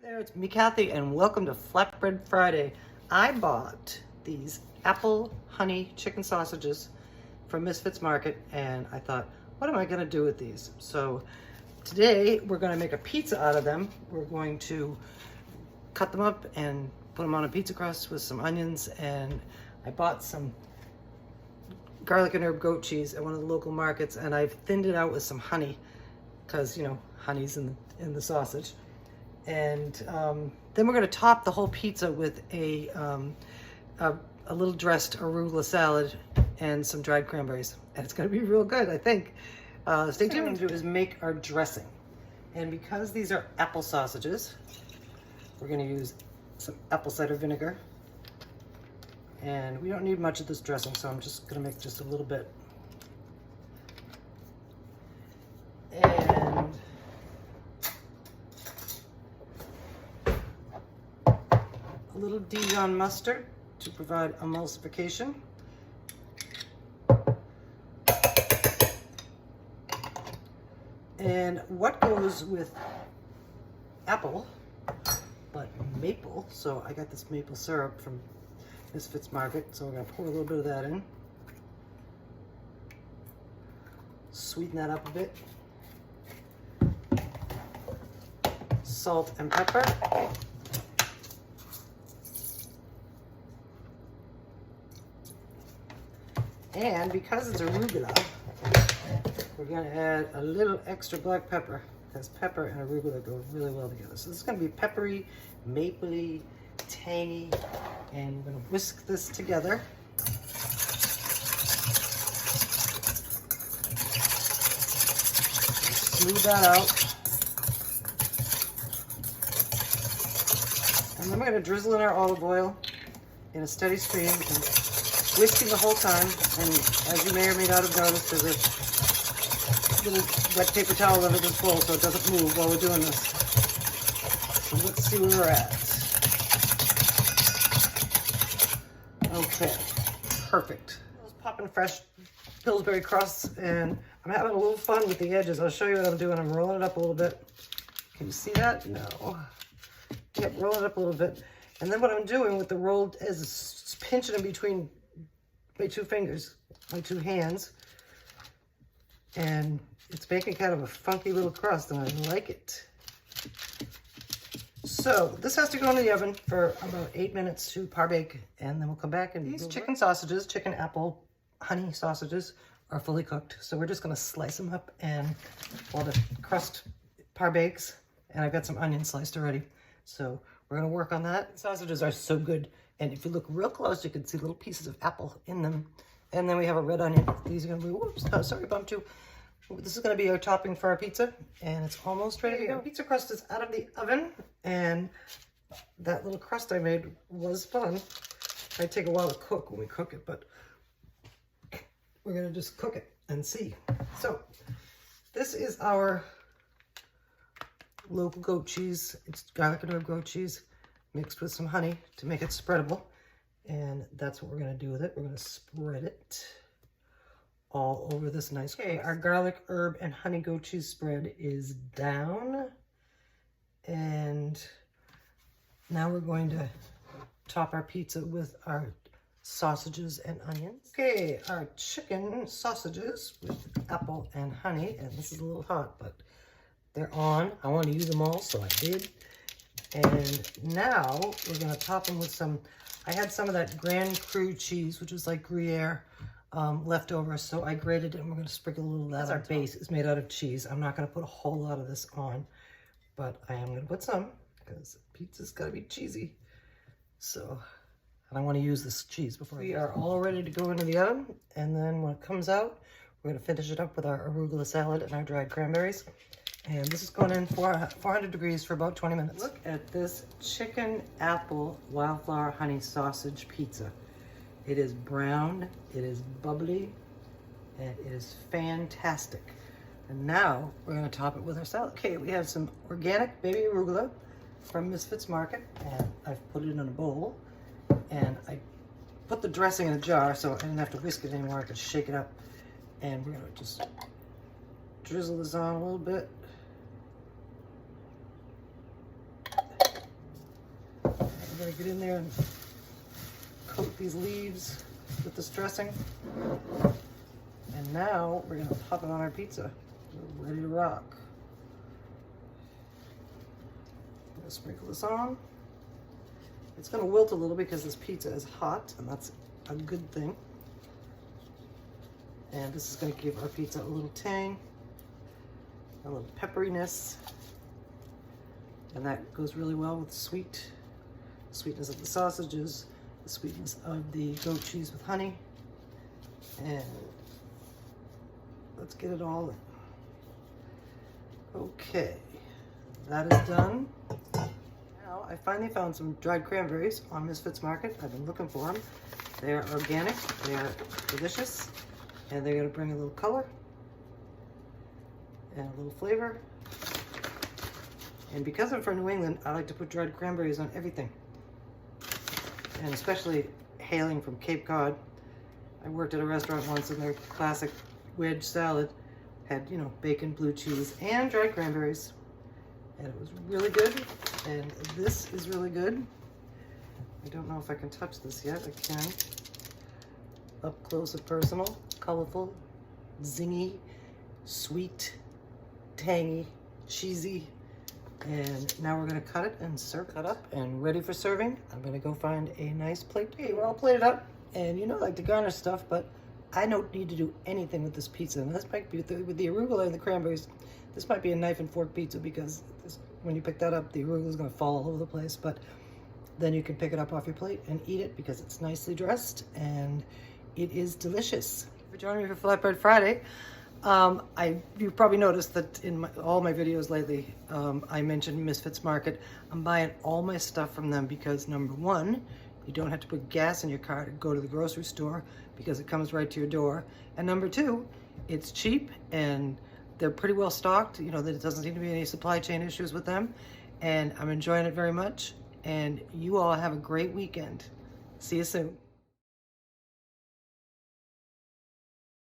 there, it's me, Kathy, and welcome to Flatbread Friday. I bought these apple honey chicken sausages from Misfits Market, and I thought, what am I going to do with these? So today we're going to make a pizza out of them. We're going to cut them up and put them on a pizza crust with some onions, and I bought some garlic and herb goat cheese at one of the local markets, and I've thinned it out with some honey because, you know, honey's in the sausage. And then we're going to top the whole pizza with a little dressed arugula salad and some dried cranberries, and it's going to be real good, I think. Stay tuned. What we're going to do is make our dressing, and because these are apple sausages, we're going to use some apple cider vinegar, and we don't need much of this dressing, so I'm just going to make just a little bit. And a little Dijon mustard to provide emulsification. And what goes with apple but maple? So I got this maple syrup from Misfits Market, so we're going to pour a little bit of that in. Sweeten that up a bit. Salt and pepper. And because it's arugula, we're going to add a little extra black pepper, because pepper and arugula go really well together. So this is going to be peppery, mapley, tangy, and we're going to whisk this together. Smooth that out. And then we're going to drizzle in our olive oil in a steady stream and whisking the whole time. And as you may or may not have noticed, there's a little wet paper towel under this bowl so it doesn't move while we're doing this. So let's see where we're at. Okay, perfect. I was popping fresh Pillsbury crusts, and I'm having a little fun with the edges. I'll show you what I'm doing. I'm rolling it up a little bit. Can you see that? No. Yep, roll it up a little bit. And then what I'm doing with the rolled is pinching in between my two fingers, my two hands. And it's making kind of a funky little crust, and I like it. So this has to go in the oven for about 8 minutes to par bake, and then we'll come back. And these chicken sausages, chicken apple honey sausages, are fully cooked. So we're just going to slice them up, and while the crust par bakes, and I've got some onion sliced already. So we're going to work on that. Sausages are so good, and if you look real close, you can see little pieces of apple in them. And then we have a red onion. These are going to be, whoops, oh, sorry, bumped you. This is going to be our topping for our pizza, and it's almost ready to go. Pizza crust is out of the oven, and that little crust I made was fun. It might take a while to cook when we cook it, but we're going to just cook it and see. So this is our local goat cheese. It's garlic and herb goat cheese mixed with some honey to make it spreadable, and that's what we're going to do with it. We're going to spread it all over this nice crust. Okay, our garlic, herb, and honey goat cheese spread is down, and now we're going to top our pizza with our sausages and onions. Okay, our chicken sausages with apple and honey, and this is a little hot, but they're on. I want to use them all, so I did. And now we're going to top them with some, I had some of that Grand Cru cheese, which is like Gruyere, left over, so I grated it, and we're going to sprinkle a little of that. That's our base. It's made out of cheese. I'm not going to put a whole lot of this on, but I am going to put some, because pizza's got to be cheesy. So, and I want to use this cheese before we are all ready to go into the oven, and then when it comes out, we're going to finish it up with our arugula salad and our dried cranberries. And this is going in 400 degrees for about 20 minutes. Look at this chicken apple wildflower honey sausage pizza. It is brown, it is bubbly, and it is fantastic. And now we're going to top it with our salad. Okay, we have some organic baby arugula from Misfits Market, and I've put it in a bowl. And I put the dressing in a jar so I didn't have to whisk it anymore. I could shake it up. And we're going to just drizzle this on a little bit. gonna get in there and coat these leaves with this dressing. And now we're gonna pop it on our pizza. We're ready to rock. I'm gonna sprinkle this on. It's gonna wilt a little because this pizza is hot, and that's a good thing. And this is gonna give our pizza a little tang, a little pepperiness. And that goes really well with sweetness of the sausages, the sweetness of the goat cheese with honey. And let's get it all in. Okay, that is done. Now I finally found some dried cranberries on Misfits Market. I've been looking for them. They are organic, they are delicious, and they're gonna bring a little color and a little flavor. And because I'm from New England, I like to put dried cranberries on everything. And especially hailing from Cape Cod, I worked at a restaurant once and their classic wedge salad had, you know, bacon, blue cheese, and dried cranberries. And it was really good. And this is really good. I don't know if I can touch this yet. I can. Up close and personal, colorful, zingy, sweet, tangy, cheesy. And now we're gonna cut it and serve it up and ready for serving. I'm gonna go find a nice plate. Okay, we're all plated up. And you know, I like to garnish stuff, but I don't need to do anything with this pizza. And this might be with the arugula and the cranberries. This might be a knife and fork pizza because when you pick that up, the arugula is gonna fall all over the place. But then you can pick it up off your plate and eat it because it's nicely dressed and it is delicious. Thank you for joining me for Flatbread Friday. You've probably noticed that in all my videos lately, I mentioned Misfits Market. I'm buying all my stuff from them because number one, you don't have to put gas in your car to go to the grocery store because it comes right to your door. And number two, it's cheap and they're pretty well stocked. You know, there doesn't seem to be any supply chain issues with them. And I'm enjoying it very much. And you all have a great weekend. See you soon.